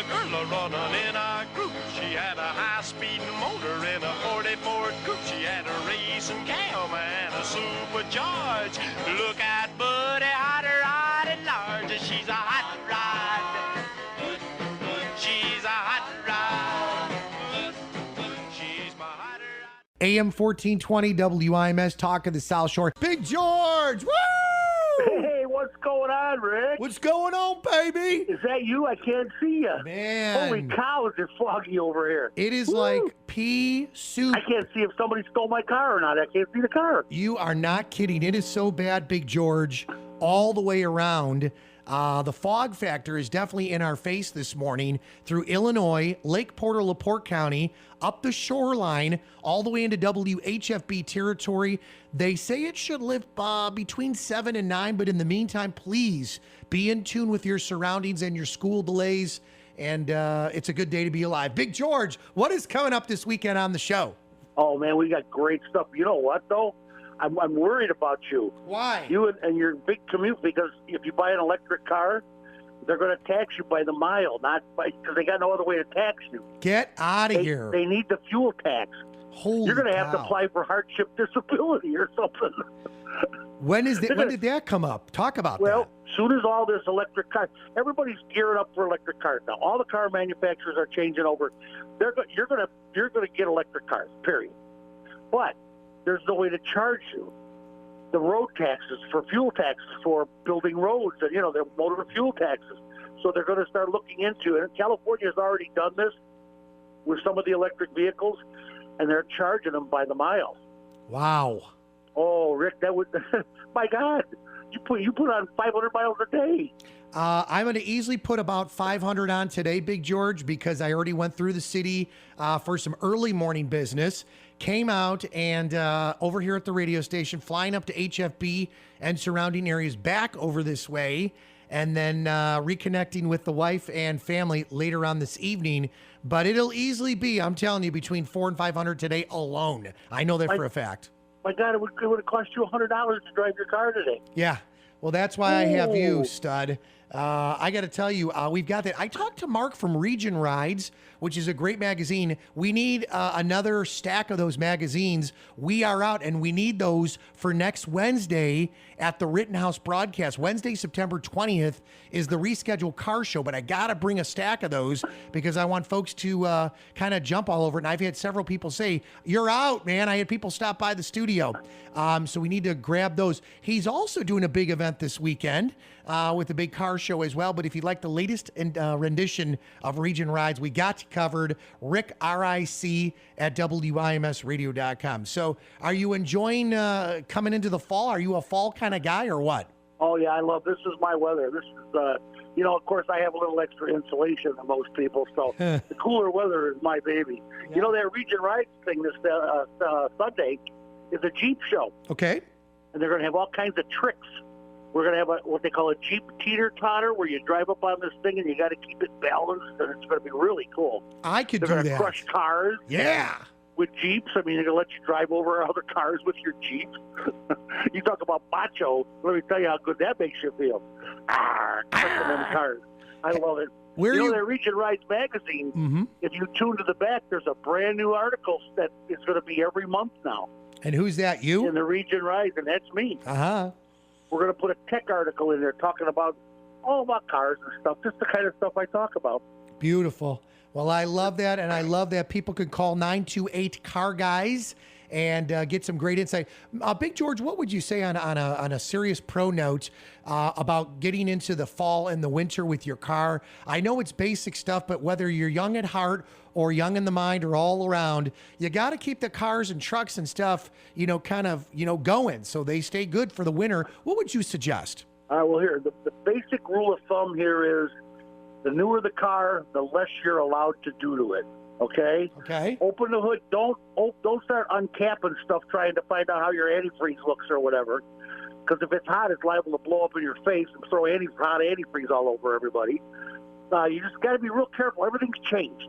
a girl running in a group. She had a high-speed motor in a 40 Ford coupe. She had a racing cam and a supercharged. Look at Buddy, hot rod at large. She's a hot rod. She's a hot rod. She's my hot rod. AM 1420 WIMS, Talk of the South Shore. Big George, woo! Hey, what's going on, Rick? What's going on, baby? Is that you? I can't see you. Man. Holy cow, is it foggy over here? It is Woo! like pea soup. I can't see if somebody stole my car or not. I can't see the car. You are not kidding. It is so bad, Big George, all the way around. The fog factor is definitely in our face this morning through Illinois, Lake Porter, LaPorte County, up the shoreline, all the way into WHFB territory. They say it should lift between 7 and 9, but in the meantime, please be in tune with your surroundings and your school delays, and it's a good day to be alive. Big George, what is coming up this weekend on the show? Oh, man, we got great stuff. You know what, though? I'm worried about you. Why? You and your big commute, because if you buy an electric car, they're going to tax you by the mile, not by, because they got no other way to tax you. Get out of here. They need the fuel tax. Holy You're going to have to cow. apply for hardship disability or something. When did that come up? Talk about Well, that. as soon as all this electric car, everybody's gearing up for electric cars now. All the car manufacturers are changing over. You're going to get electric cars, period. But there's no way to charge you. The road taxes for fuel taxes for building roads, and the motor fuel taxes. So they're going to start looking into it. And California has already done this with some of the electric vehicles, and they're charging them by the mile. Wow. Oh, Rick, that would, my God, you put on 500 miles a day. I'm going to easily put about 500 on today, Big George, because I already went through the city for some early morning business, came out and over here at the radio station, flying up to HFB and surrounding areas, back over this way, and then reconnecting with the wife and family later on this evening. But it'll easily be, I'm telling you, between 400 and 500 today alone. I know that for a fact. My God, it would have cost you $100 to drive your car today. Yeah. Well, that's why I have you, stud. I got to tell you, we've got that. I talked to Mark from Region Rides, which is a great magazine. We need another stack of those magazines. We are out, and we need those for next Wednesday at the Rittenhouse broadcast. Wednesday, September 20th is the rescheduled car show, but I got to bring a stack of those because I want folks to kind of jump all over it. And I've had several people say, you're out, man. I had people stop by the studio. So we need to grab those. He's also doing a big event this weekend with the big car show as well. But if you'd like the latest rendition of Region Rides, we got you covered. Ric, R-I-C, at WIMSradio.com. So are you enjoying coming into the fall? Are you a fall kind of guy or what? Oh, yeah, I love this. Is my weather. This is, of course, I have a little extra insulation than most people, so the cooler weather is my baby. Yeah. You know, that Region Rides thing this Sunday is a Jeep show. Okay. And they're going to have all kinds of tricks. We're going to have what they call a Jeep teeter-totter, where you drive up on this thing and you got to keep it balanced, and it's going to be really cool. I could they're do going to that. crush cars. Yeah. With Jeeps. I mean, they're going to let you drive over other cars with your Jeep. You talk about macho. Let me tell you how good that makes you feel. Crushing them cars. I love it. Where you know that Region Rides magazine, Mm-hmm. if you tune to the back, there's a brand new article that is going to be every month now. And who's that, you? In the Region Rides, and that's me. Uh-huh. We're going to put a tech article in there talking about all about cars and stuff, just the kind of stuff I talk about. Beautiful. Well, I love that, and I love that people could call 928-CAR-GUYS and get some great insight. Big George, what would you say on a serious pro note about getting into the fall and the winter with your car? I know it's basic stuff, but whether you're young at heart or young in the mind or all around, you got to keep the cars and trucks and stuff, going so they stay good for the winter. What would you suggest? Well, here, the basic rule of thumb here is the newer the car, the less you're allowed to do to it. Okay? Okay. Open the hood. Don't start uncapping stuff trying to find out how your antifreeze looks or whatever. Because if it's hot, it's liable to blow up in your face and throw hot antifreeze all over everybody. You just got to be real careful. Everything's changed.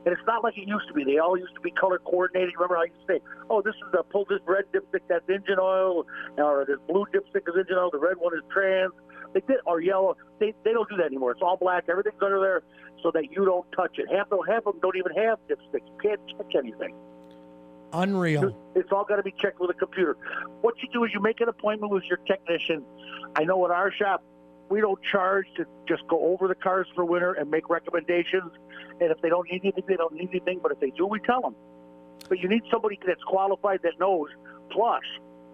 And it's not like it used to be. They all used to be color coordinated. Remember how you say, oh, this is pull this red dipstick, that's engine oil, or this blue dipstick is engine oil, the red one is trans. They did, or yellow. They don't do that anymore. It's all black. Everything's under there so that you don't touch it. Half of them don't even have dipsticks. You can't check anything. Unreal. It's all got to be checked with a computer. What you do is you make an appointment with your technician. I know at our shop, we don't charge to just go over the cars for winter and make recommendations. And if they don't need anything, they don't need anything. But if they do, we tell them. But you need somebody that's qualified that knows. Plus,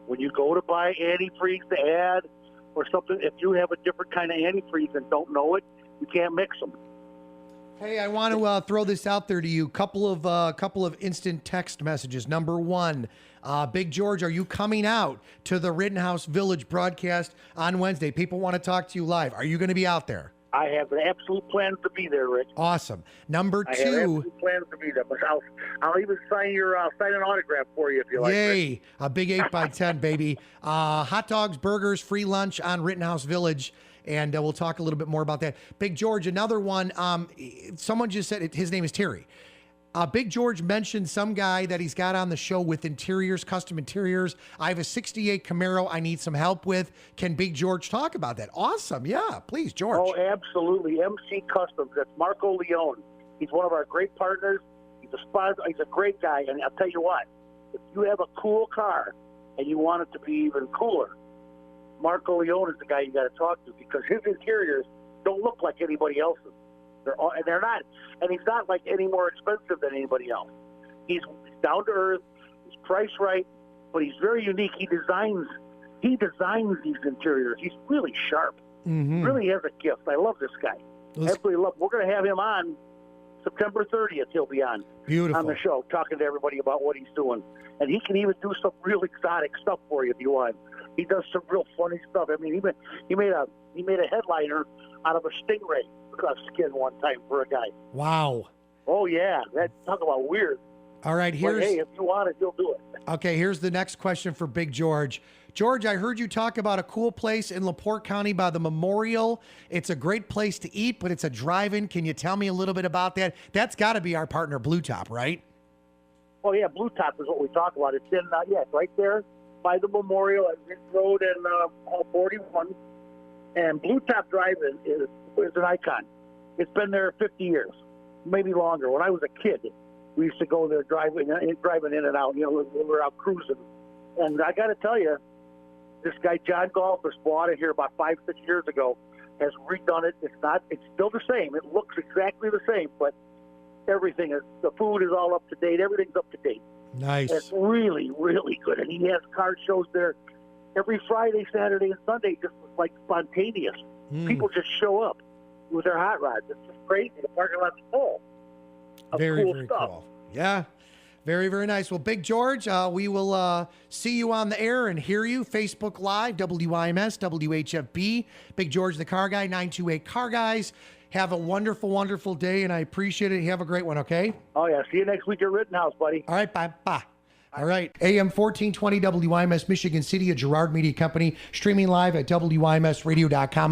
when you go to buy antifreeze to add or something, if you have a different kind of antifreeze and don't know it, you can't mix them. Hey, I want to throw this out there to you. Couple of instant text messages. Number one, Big George, are you coming out to the Rittenhouse Village broadcast on Wednesday? People want to talk to you live. Are you going to be out there? I have an absolute plan to be there, Rick. Awesome. Number two. I have absolute plans to be there. But I'll even sign an autograph for you if you like. Yay! Rick. A big 8x10, baby. Hot dogs, burgers, free lunch on Rittenhouse Village. And we'll talk a little bit more about that. Big George, another one. Someone just said his name is Terry. Big George mentioned some guy that he's got on the show with interiors, custom interiors. I have a 68 Camaro I need some help with. Can Big George talk about that? Awesome. Yeah, please, George. Oh, absolutely. MC Customs. That's Marco Leone. He's one of our great partners. He's a sponsor. He's a great guy. And I'll tell you what, if you have a cool car and you want it to be even cooler, Marco Leone is the guy you got to talk to because his interiors don't look like anybody else's. They're not, and he's not like any more expensive than anybody else. He's down to earth. He's priced right, but he's very unique. He designs these interiors. He's really sharp. Mm-hmm. Really has a gift. I love this guy. Absolutely love. We're going to have him on September 30th. He'll be on Beautiful. on the show talking to everybody about what he's doing, and he can even do some real exotic stuff for you if you want. He does some real funny stuff. I mean, he made a headliner out of a stingray skin one time for a guy. Wow. Oh yeah, talk about weird. All right, But hey, if you want it, you'll do it. Okay, here's the next question for Big George. George, I heard you talk about a cool place in LaPorte County by the Memorial. It's a great place to eat, but it's a drive-in. Can you tell me a little bit about that? That's got to be our partner, Blue Top, right? Oh yeah, Blue Top is what we talk about. It's in it's right there by the Memorial at Ridge Road and 41. And Blue Top Drive-In is an icon. It's been there 50 years, maybe longer. When I was a kid, we used to go there driving in and out. You know, we were out cruising. And I got to tell you, this guy John Golfus bought it here about 5-6 years ago. Has redone it. It's still the same. It looks exactly the same, but everything is. The food is all up to date. Everything's up to date. Nice. It's really, really good. And he has car shows there every Friday, Saturday, and Sunday. Just like spontaneous. People just show up with their hot rods. It's just crazy. The parking lot's full of very, cool very stuff. cool. Yeah. Very, very nice. Well, Big George, we will see you on the air and hear you. Facebook Live, WIMS, WHFB, Big George the Carguy, 928 Car Guys. Have a wonderful, wonderful day, and I appreciate it. Have a great one, okay? Oh, yeah. See you next week at Rittenhouse, buddy. All right, bye. Bye. All right. AM 1420 WIMS, Michigan City, a Girard Media Company, streaming live at WIMSradio.com.